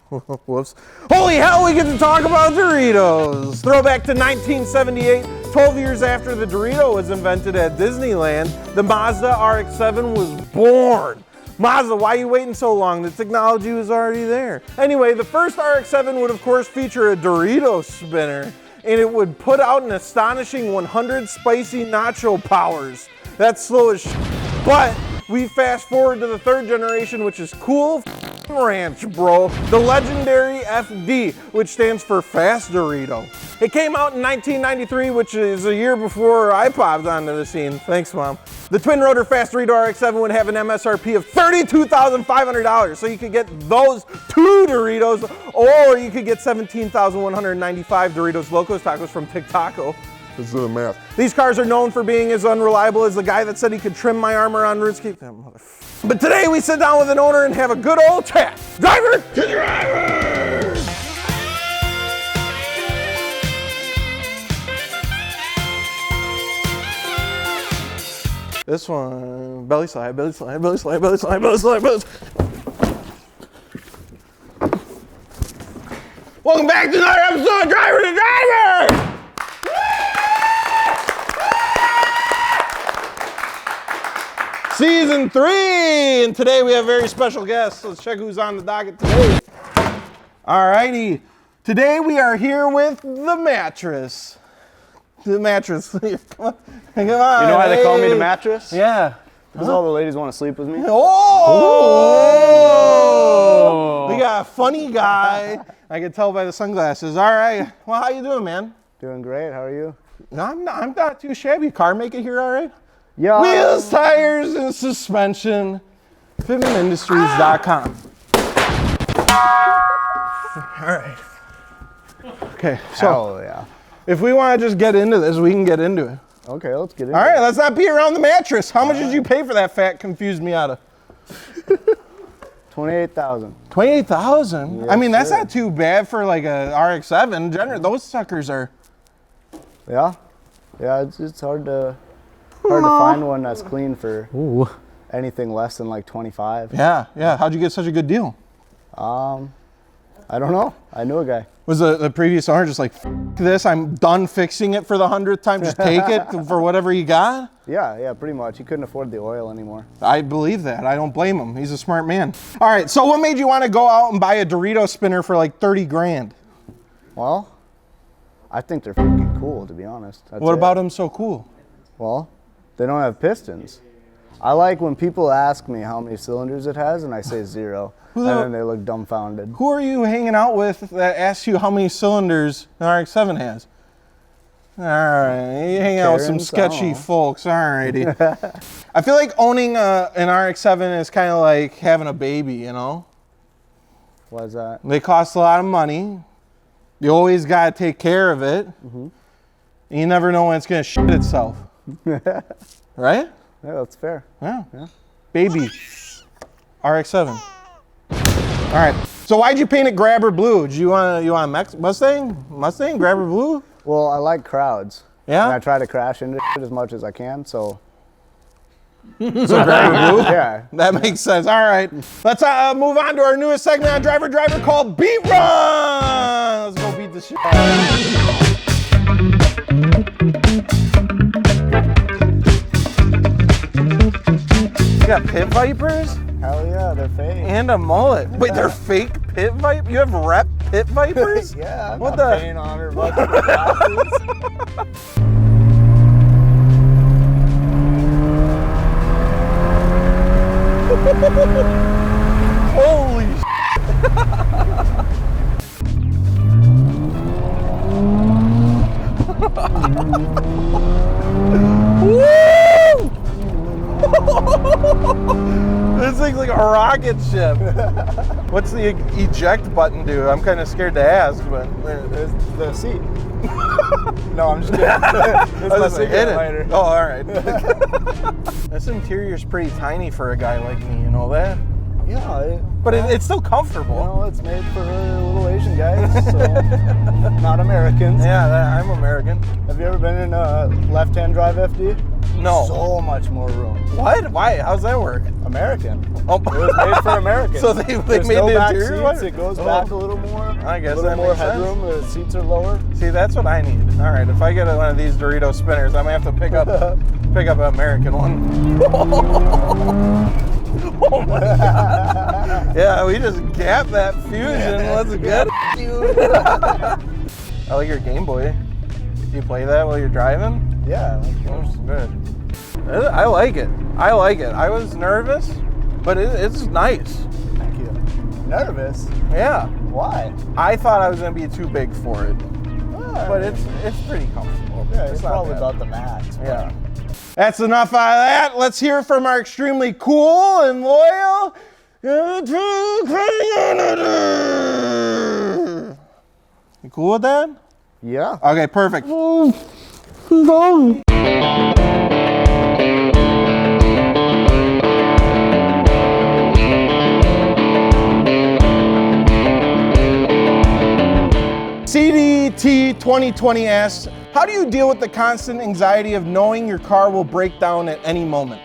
Whoops. Holy hell, we get to talk about Doritos. Throwback to 1978, 12 years after the Dorito was invented at Disneyland, the Mazda RX-7 was born. Mazda, why are you waiting so long? The technology was already there. Anyway, the first RX-7 would of course feature a Dorito spinner, and it would put out an astonishing 100 spicy nacho powers. That's slow as shit. But we fast forward to the third generation, which is Cool Ranch, bro. The legendary FD, which stands for Fast Dorito. It came out in 1993, which is a year before I popped onto the scene. Thanks, Mom. The twin rotor Fast Dorito RX-7 would have an MSRP of $32,500, so you could get those two Doritos, or you could get 17,195 Doritos Locos Tacos from Tic Taco. Let's do the math. These cars are known for being as unreliable as the guy that said he could trim my armor on RuneScape. But today we sit down with an owner and have a good old chat. Driver to driver! This one, belly slide, belly slide, belly slide, belly slide, belly slide, belly slide. Welcome back to another episode of Driver to Driver! Season 3, and today we have a very special guest. Let's check who's on the docket today. Alrighty, today we are here with the mattress. The mattress. Come on. You know why they call me the mattress? Yeah. Because all the ladies want to sleep with me. Oh! We got a funny guy. I can tell by the sunglasses. All right. Well, how you doing, man? Doing great. How are you? I'm not too shabby. Car make it here all right? Yeah. Wheels, tires, and suspension. Fitmentindustries.com. All right. Okay, so Hell yeah. if we want to just get into this, we can get into it. Okay, let's get into All right, it. let's not be around the mattress. How much did you pay for that fat? Confused me out of. 28,000. 28,000? Yes, I mean, that's sir. not too bad for like a RX-7. Generally, those suckers are. Yeah. Yeah, it's hard to find one that's clean for anything less than like 25. Yeah, yeah. How'd you get such a good deal? I don't know. I knew a guy. Was the previous owner just like, F this, I'm done fixing it for the 100th time, just take it for whatever you got? Yeah, pretty much. He couldn't afford the oil anymore. I believe that. I don't blame him. He's a smart man. All right, so what made you want to go out and buy a Dorito spinner for like 30 grand? Well, I think they're freaking cool, to be honest. What about them so cool? Well, they don't have pistons. I like when people ask me how many cylinders it has, and I say 0. And then they look dumbfounded. Who are you hanging out with that asks you how many cylinders an RX-7 has? All right, you hang out with some sketchy folks. All righty. I feel like owning an RX-7 is kind of like having a baby, you know? Why is that? They cost a lot of money. You always got to take care of it. Mm-hmm. You never know when it's going to shit itself. Right? Yeah, that's fair. Yeah. Baby. RX-7. All right. So why'd you paint it grabber blue? Did you want Mustang? Mustang? Grabber blue? Well, I like crowds. Yeah? And I try to crash into it as much as I can, so. So grabber blue? Yeah. That makes sense. All right. Let's move on to our newest segment on Driver Driver called Beat Run. Let's go beat the shit out of it. You got pit vipers? Hell yeah, they're fake. And a mullet. Wait, they're fake pit vipers? You have rep pit vipers? Yeah, I'm what not paying $100 for glasses. Holy shit. Woo! This thing's like a rocket ship. What's the eject button do? I'm kind of scared to ask, but There's the seat. No, I'm just kidding. It's my cigarette lighter. Oh, all right. This interior's pretty tiny for a guy like me, you know that? Yeah. But it's still comfortable. You know, it's made for little Asian guys, so not Americans. Yeah, I'm American. Have you ever been in a left-hand drive FD? No. So much more room. What? Why? How's that work? American. Oh. It was made for Americans. So they There's made no the back interior seats. one? It goes back a little more. I guess a little that more makes sense. headroom. The seats are lower. See, that's what I need. All right, if I get one of these Dorito spinners, I'm gonna have to pick up an American one. Oh my God. Yeah, we just gapped that Fusion. Let's get it. I like your Game Boy. Do you play that while you're driving? Yeah. Oh, good. I like it. I like it. I was nervous, but it's nice. Thank you. Nervous? Yeah. Why? I thought I was gonna be too big for it, but it's pretty comfortable. Yeah, it's it's not probably bad. about the max. but- Yeah. That's enough out of that. Let's hear from our extremely cool and loyal You cool with that? Yeah. Okay, perfect. CDT 2020 asks, how do you deal with the constant anxiety of knowing your car will break down at any moment?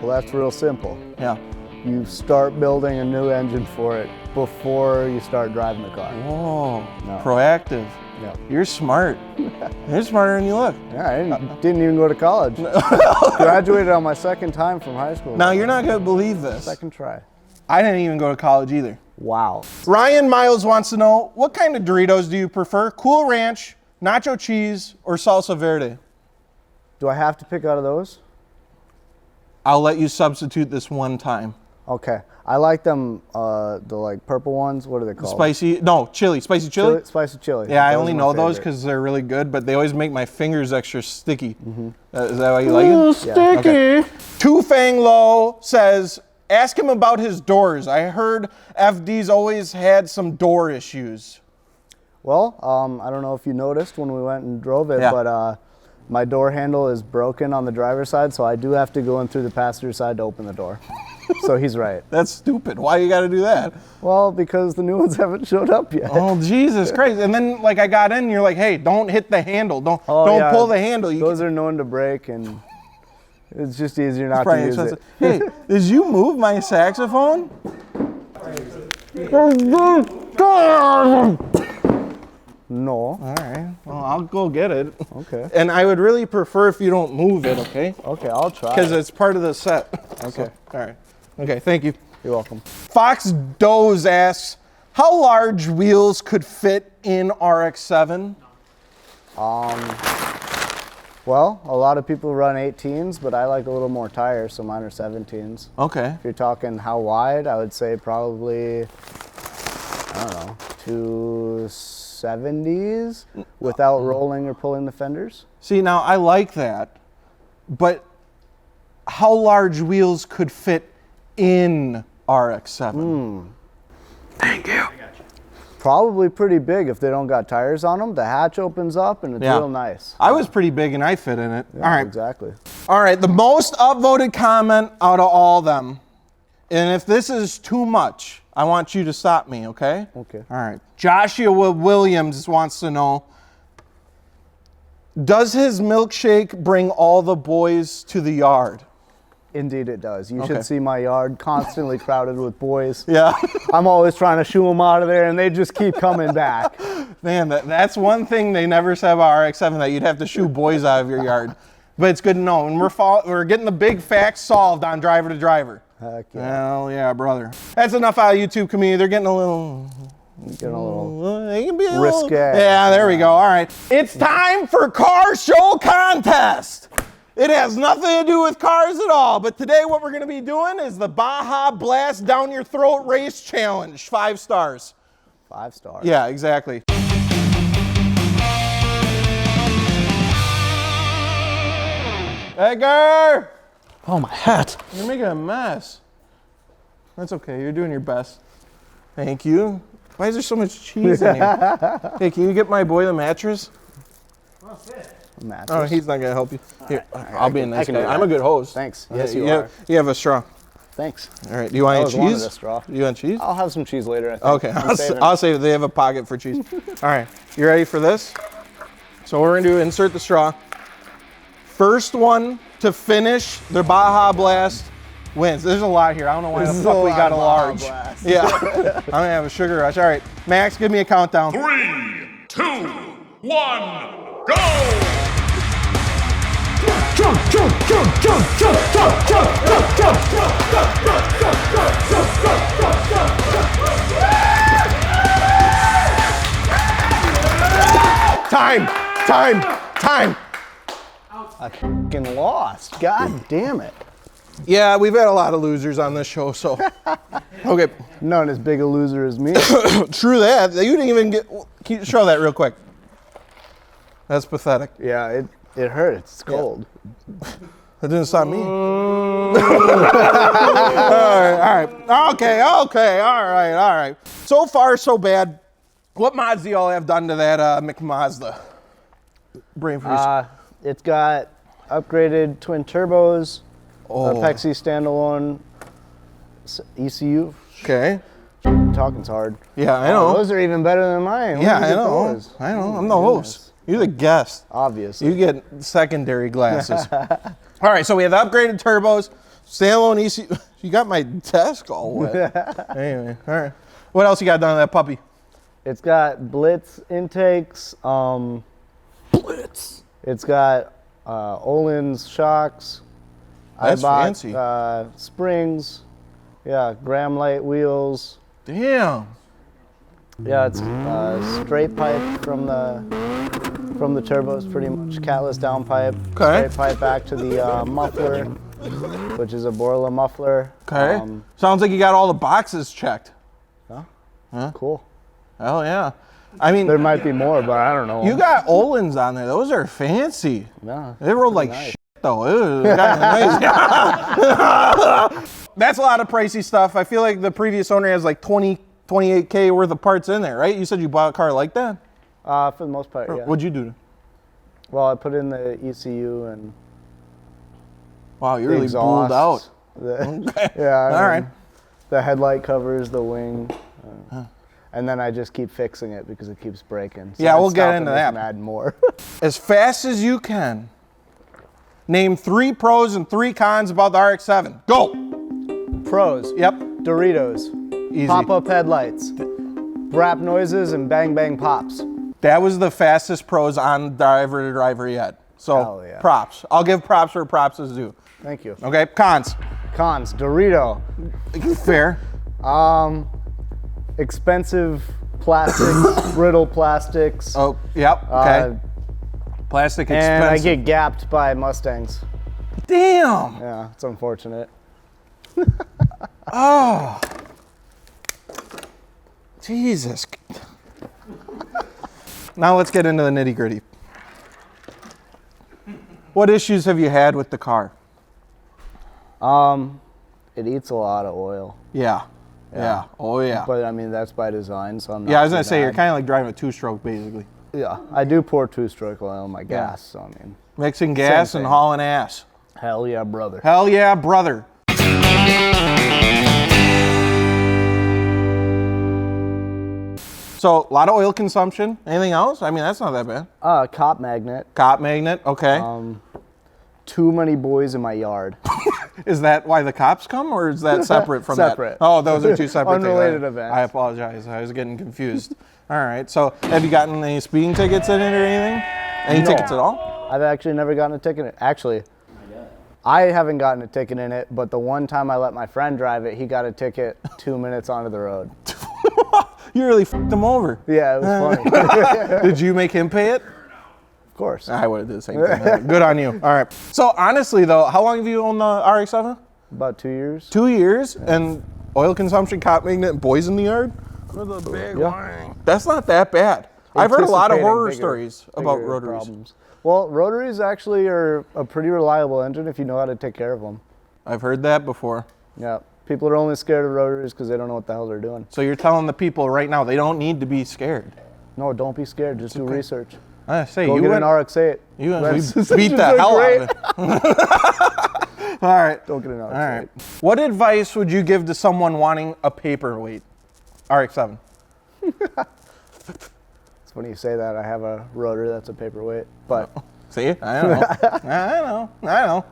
Well, that's real simple. Yeah. You start building a new engine for it before you start driving the car. Whoa, No. proactive. Yeah. You're smart. You're smarter than you look. Yeah, I didn't even go to college. Graduated on my second time from high school. Now, you're not going to believe this. Second try. I didn't even go to college either. Wow. Ryan Miles wants to know, what kind of Doritos do you prefer? Cool Ranch, Nacho Cheese, or Salsa Verde? Do I have to pick out of those? I'll let you substitute this one time. Okay. I like them, the like purple ones. What are they called? Spicy chili. Spicy chili? Spicy chili. Yeah, I Those only are my know those favorite. because they're really good, but they always make my fingers extra sticky. Is that why you like it? Sticky. Okay. Two Fang Lo says, ask him about his doors. I heard FD's always had some door issues. Well, I don't know if you noticed when we went and drove it, Yeah. but my door handle is broken on the driver's side, so I do have to go in through the passenger side to open the door. So he's right. That's stupid. Why you got to do that? Well, because the new ones haven't showed up yet. Oh, Jesus Christ. And then, like, I got in, and you're like, hey, don't hit the handle. Don't yeah. pull the handle. Those are known to break, and it's just easier not to probably use expensive. it. Hey, did you move my saxophone? No. All right. Well, I'll go get it. Okay. And I would really prefer if you don't move it, okay? Okay, I'll try. Because it's part of the set. Okay. All right. Okay, thank you. You're welcome. Fox Doze asks, how large wheels could fit in RX-7? Well, a lot of people run 18s, but I like a little more tire, so mine are 17s. Okay. If you're talking how wide, I would say probably, I don't know, 270s without rolling or pulling the fenders. See, now I like that, but how large wheels could fit in RX-7? Thank you. Probably pretty big if they don't got tires on them. The hatch opens up and it's Yeah. real nice. I was pretty big and I fit in it. Yeah, All right. Exactly. All right, the most upvoted comment out of all of them, and if this is too much, I want you to stop me, okay? Okay. All right. Joshua Williams wants to know, does his milkshake bring all the boys to the yard? Indeed it does. You Okay. should see my yard constantly crowded with boys. Yeah. I'm always trying to shoo them out of there and they just keep coming back. Man, that's one thing they never said about RX-7, that you'd have to shoo boys out of your yard. But it's good to know. And we're getting the big facts solved on driver to driver. Heck yeah. Hell yeah, brother. That's enough out of YouTube community. They're getting a little... Getting a little They can be a risque. little, yeah, there we go. All right. It's time for Car Show Contest. It has nothing to do with cars at all, but today what we're going to be doing is the Baja Blast Down Your Throat Race Challenge. 5 stars. 5 stars. Yeah, exactly. Edgar! Oh, my hat. You're making a mess. That's okay. You're doing your best. Thank you. Why is there so much cheese in here? Hey, can you get my boy the mattress? Mattress. Oh, he's not gonna help you. Here, I'll be a nice can guy. do I'm that. a good host. Thanks. Yes, you you are. You have a straw. Thanks. All right. Do you want I any always wanted cheese? a straw. Do you want cheese? I'll have some cheese later, I think. Okay. I'll save it. They have a pocket for cheese. All right. You ready for this? So we're gonna do insert the straw. First one to finish their Baja Blast wins. There's a lot here. I don't know why the fuck we got a large. Blast. Yeah. I'm gonna have a sugar rush. All right, Max, give me a countdown. 3, 2, 1, go! Time. I fucking lost. God damn it. Yeah, we've had a lot of losers on this show, so. Okay. Not as big a loser as me. True that. You didn't even get. Can you show that real quick? That's pathetic. Yeah, it hurts. It's cold. That didn't stop me. All right. Okay. All right. So far, so bad. What mods do y'all have done to that McMazda? Brain freeze. It's got upgraded twin turbos, Oh. Pexi standalone ECU. Okay. Talking's hard. Yeah, I know. Those are even better than mine. Yeah, Where'd I you get know. those? I know. I'm the host. You're the guest. Obviously. You get secondary glasses. All right, so we have the upgraded turbos, standalone ECU. You got my desk all wet. Anyway, all right. What else you got done to that puppy? It's got Blitz intakes. Blitz. It's got Olin's shocks. That's I bought, fancy. Springs. Yeah, Graham light wheels. Damn. Yeah, it's straight pipe from the turbos, pretty much catless downpipe. Okay. Straight pipe back to the muffler, which is a Borla muffler. Okay. Sounds like you got all the boxes checked. Cool. Hell yeah. I mean, There might be more, but I don't know. you got Olin's on there. Those are fancy. Yeah. They rolled like nice. shit though. It was kind of amazing. That's a lot of pricey stuff. I feel like the previous owner has like 28K worth of parts in there, right? You said you bought a car like that? For the most part, yeah. What'd you do? Well, I put in the ECU and Wow, you the really exhaust. boomed out. Yeah. All right. The headlight covers, the wing. And then I just keep fixing it because it keeps breaking. So Yeah, we'll I'd get stop into and that. Add more. As fast as you can, name 3 pros and 3 cons about the RX-7. Go. Pros. Yep. Doritos. Easy. Pop-up headlights. Rap noises and bang bang pops. That was the fastest pros on driver to driver yet. So Hell yeah. props. I'll give props where props is due. Thank you. Okay, cons. Cons. Dorito. Fair. Expensive plastics, brittle plastics. Oh, yep. Okay. Plastic expensive. And I get gapped by Mustangs. Damn. Yeah, it's unfortunate. Oh. Jesus. Now let's get into the nitty gritty. What issues have you had with the car? It eats a lot of oil. Yeah. Oh yeah. But I mean, that's by design, so I'm not. Yeah, I was too gonna say you're mad. kind of like driving a 2-stroke basically. Yeah, I do pour 2-stroke oil in my gas, so I mean. Mixing gas Same and thing. hauling ass. Hell yeah, brother. Hell yeah, brother. So a lot of oil consumption. Anything else? I mean, that's not that bad. Cop magnet. Cop magnet. Okay. Too many boys in my yard. Is that why the cops come, or is that separate from Separate. that? Oh, those are 2 separate Unrelated things. events. I apologize. I was getting confused. All right. So have you gotten any speeding tickets in it or anything? Any No. tickets at all? I've actually never gotten a ticket in it. Actually, I haven't gotten a ticket in it, but the one time I let my friend drive it, he got a ticket 2 minutes onto the road. You really f***ed him over. Yeah, it was funny. Did you make him pay it? Of course. I would have did the same thing. Good on you. All right. So honestly, though, how long have you owned the RX-7? About 2 years. 2 years, and oil consumption, cop magnet, and boys in the yard? With a big one. That's not that bad. I've heard a lot of Anticipating horror bigger- stories about bigger rotaries. problems. Well, rotaries actually are a pretty reliable engine if you know how to take care of them. I've heard that before. Yeah. People are only scared of rotaries because they don't know what the hell they're doing. So you're telling the people right now they don't need to be scared. No, don't be scared. Just do research. I say Go you get went, an RX-8. you went, That's- we beat the hell out of it. All right. Don't get an RX-8. All right. What advice would you give to someone wanting a paperweight RX-7? It's funny you say that. I have a rotor that's a paperweight, but See, I don't know. I know.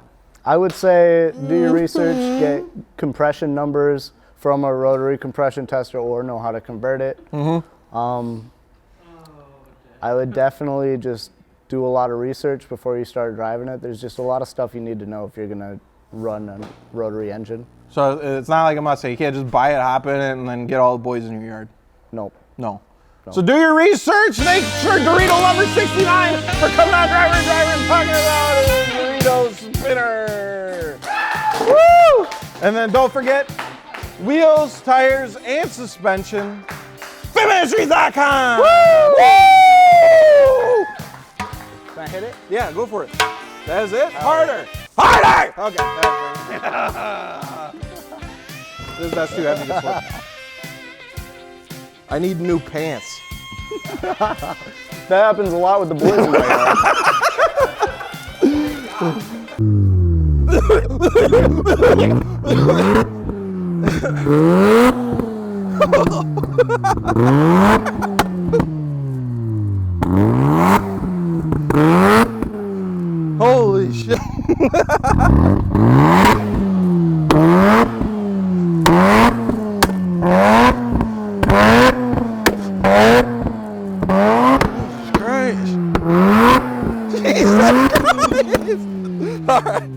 I would say do your research, get compression numbers from a rotary compression tester or know how to convert it. I would definitely just do a lot of research before you start driving it. There's just a lot of stuff you need to know if you're gonna run a rotary engine. So it's not like a Mustang. You can't just buy it, hop in it, and then get all the boys in your yard. Nope. No. So do your research. Thanks for Dorito Lover 69 for coming on Driver and talking about a Dorito spinner. Woo! And then don't forget, wheels, tires, and suspension. FitmentIndustries.com. Woo! Woo! Can I hit it? Yeah, go for it. That is it. Harder. Harder! Okay. That's too heavy to flip. I need new pants. That happens a lot with the boys in my yard. Holy shit. Jesus Christ. Jesus Christ. All right.